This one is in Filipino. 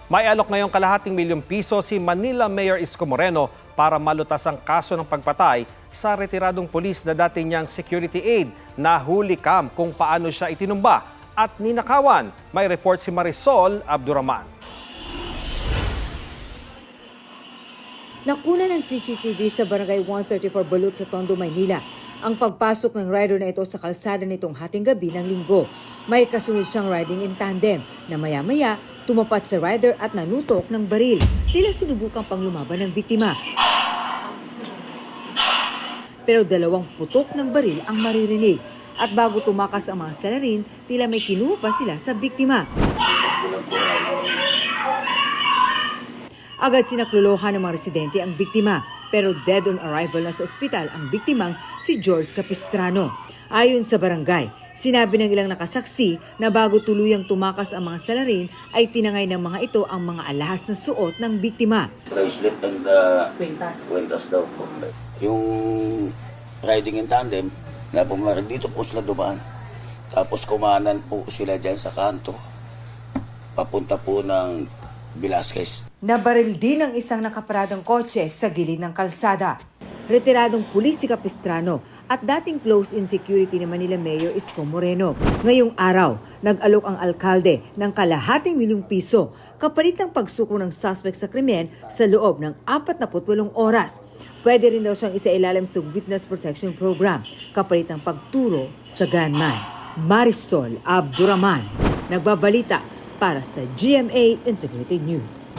May alok ngayong ₱250,000 si Manila Mayor Isko Moreno para malutas ang kaso ng pagpatay sa retiradong pulis na dati niyang security aide na huli cam kung paano siya itinumba at ninakawan. May report si Marisol Abduraman. Nakuna ng CCTV sa Barangay 134 Balut sa Tondo, Maynila ang pagpasok ng rider na ito sa kalsada nitong hating gabi ng linggo. May kasunod siyang riding in tandem na maya-maya tumapat sa rider at nanutok ng baril. Tila sinubukang panglumaban ng biktima. Pero 2 putok ng baril ang maririnig. At bago tumakas ang mga salarin, tila may kinuha pa sila sa biktima. Agad sinaklolohan ng mga residente ang biktima, pero dead on arrival na sa ospital ang biktimang si George Capistrano. Ayon sa barangay, sinabi ng ilang nakasaksi na bago tuluyang tumakas ang mga salarin ay tinangay ng mga ito ang mga alahas na suot ng biktima. Bracelet and kwentas daw po. Yung riding in tandem, na pumarag dito po sila dumaan. Tapos kumanan po sila dyan sa kanto, papunta po ng Velasquez. Nabaril din ang isang nakaparadang kotse sa gilid ng kalsada. Retiradong pulis si Capistrano at dating close-in security ni Manila Mayor Isko Moreno. Ngayong araw, nag-alok ang alkalde ng ₱250,000 kapalit ng pagsuko ng suspect sa krimen sa loob ng 48 oras. Pwede rin daw siyang isailalim sa Witness Protection Program kapalit ng pagturo sa gunman. Marisol Abduraman, nagbabalita para sa GMA Integrated News.